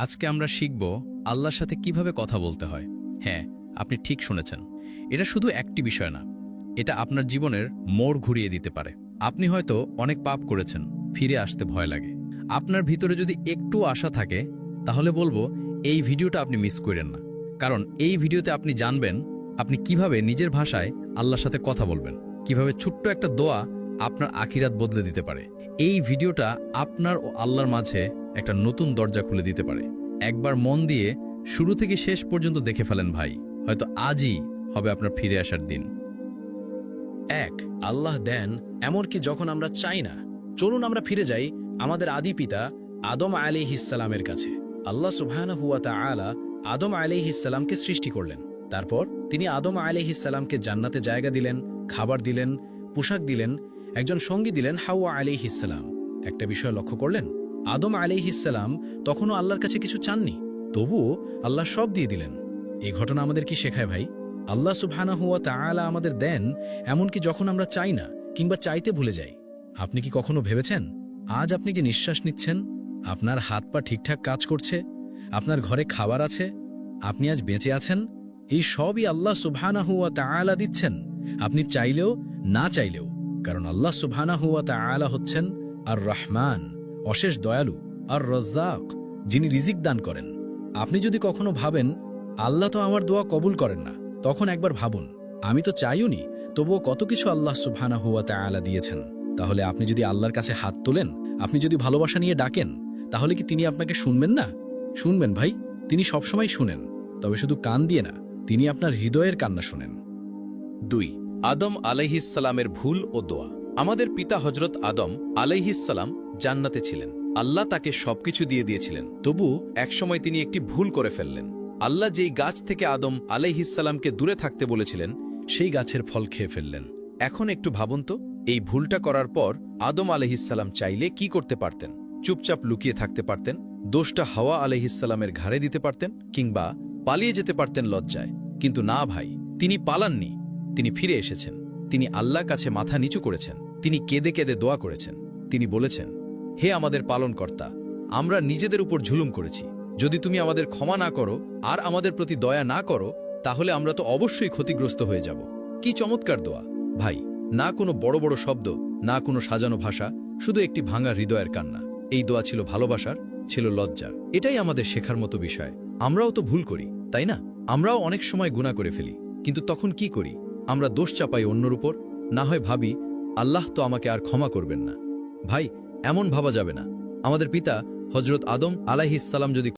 আজকে আমরা শিখব আল্লাহর সাথে কিভাবে কথা বলতে হয়। হ্যাঁ, আপনি ঠিক শুনেছেন। এটা শুধু একটি বিষয় না, এটা আপনার জীবনের মোড় ঘুরিয়ে দিতে পারে। আপনি হয়তো অনেক পাপ করেছেন, ফিরে আসতে ভয় লাগে। আপনার ভিতরে যদি একটু আশা থাকে, তাহলে বলবো এই ভিডিওটা আপনি মিস করেন না। কারণ এই ভিডিওতে আপনি জানবেন আপনি কিভাবে নিজের ভাষায় আল্লাহর সাথে কথা বলবেন, কিভাবে ছোট্ট একটা দোয়া আপনার আখিরাত বদলে দিতে পারে। এই ভিডিওটা আপনার ও আল্লাহর মাঝে একটা নতুন দরজা খুলে দিতে পারে। একবার মন দিয়ে শুরু থেকে শেষ পর্যন্ত দেখে ফেলেন ভাই, হয়তো আজই হবে আপনার ফিরে আসার দিন। এক, আল্লাহ দেন এমনকি যখন আমরা চাই না। চলুন আমরা ফিরে যাই আমাদের আদি পিতা আদম আলাইহিসসালামের কাছে। আল্লাহ সুবহানাহু ওয়া তাআলা আদম আলাইহিসসালামকে সৃষ্টি করলেন। তারপর তিনি আদম আলাইহিসসালামকে জান্নাতে জায়গা দিলেন, খাবার দিলেন, পোশাক দিলেন, একজন সঙ্গী দিলেন, হাওয়া আলাইহিসসালাম। একটা বিষয় লক্ষ্য করলেন, আদম আলাইহিসসালাম তখনও আল্লাহর কাছে কিছু চাননি, তবুও আল্লাহ সব দিয়ে দিলেন। এই ঘটনা আমাদের কি শেখায় ভাই? আল্লাহ সুবহানাহু ওয়া তাআলা আমাদের দেন এমনকি যখন আমরা চাই না কিংবা চাইতে ভুলে যাই। আপনি কি কখনো ভেবেছেন আজ আপনি যে নিঃশ্বাস নিচ্ছেন, আপনার হাত পা ঠিকঠাক কাজ করছে, আপনার ঘরে খাবার আছে, আপনি আজ বেঁচে আছেন, এই সবই আল্লাহ সুবহানাহু ওয়া তাআলা দিচ্ছেন, আপনি চাইলেও না চাইলেও। কারণ আল্লাহ সুবহানাহু ওয়া তাআলা হচ্ছেন আর রহমান, অশেষ দয়ালু, আর রাজ্জাক, যিনি রিজিক দান করেন। আপনি যদি কখনো ভাবেন আল্লাহ তো আমার দোয়া কবুল করেন না, তখন একবার ভাবুন, আমি তো চাইওনি, তবুও কত কিছু আল্লাহ সুবহানাহু ওয়া তাআলা দিয়েছেন। তাহলে আপনি যদি আল্লাহর কাছে হাত তোলেন, আপনি যদি ভালোবাসা নিয়ে ডাকেন, তাহলে কি তিনি আপনাকে শুনবেন না? শুনবেন ভাই, তিনি সবসময় শুনেন, তবে শুধু কান দিয়ে না, তিনি আপনার হৃদয়ের কান্না শুনেন। ২. আদম আলাইহিসসালামের ভুল ও দোয়া। আমাদের পিতা হজরত আদম আলাইহিসসালাম জান্নাতে ছিলেন। আল্লাহ তাকে সবকিছু দিয়ে দিয়েছিলেন, তবু একসময় তিনি একটি ভুল করে ফেললেন। আল্লাহ যেই গাছ থেকে আদম আলাইহিসসালামকে দূরে থাকতে বলেছিলেন, সেই গাছের ফল খেয়ে ফেললেন। এখন একটু ভাবুন তো, এই ভুলটা করার পর আদম আলাইহিসসালাম চাইলে কি করতে পারতেন? চুপচাপ লুকিয়ে থাকতে পারতেন, দোষটা হাওয়া আলাইহিসসালামের ঘাড়ে দিতে পারতেন, কিংবা পালিয়ে যেতে পারতেন লজ্জায়। কিন্তু না ভাই, তিনি পালাননি, তিনি ফিরে এসেছেন। তিনি আল্লাহর কাছে মাথা নিচু করেছেন, তিনি কেঁদে কেঁদে দোয়া করেছেন। তিনি বলেছেন, হে আমাদের পালনকর্তা, আমরা নিজেদের উপর জুলুম করেছি। যদি তুমি আমাদের ক্ষমা না করো আর আমাদের প্রতি দয়া না করো, তাহলে আমরা তো অবশ্যই ক্ষতিগ্রস্ত হয়ে যাব। কি চমৎকার দোয়া ভাই! না কোনো বড় বড় শব্দ, না কোনো সাজানো ভাষা, শুধু একটি ভাঙা হৃদয়ের কান্না। এই দোয়া ছিল ভালোবাসার, ছিল লজ্জার। এটাই আমাদের শেখার মতো বিষয়। আমরাও তো ভুল করি, তাই না? আমরাও অনেক সময় গুনাহ করে ফেলি, কিন্তু তখন কি করি? আমরা দোষ চাপাই অন্যর উপর, না হয় ভাবি আল্লাহ তো আমাকে আর ক্ষমা করবেন না। ভাই, এমন ভাবা যাবে না। আমাদের পিতা হজরত আদম আলাইহিসসালাম যদি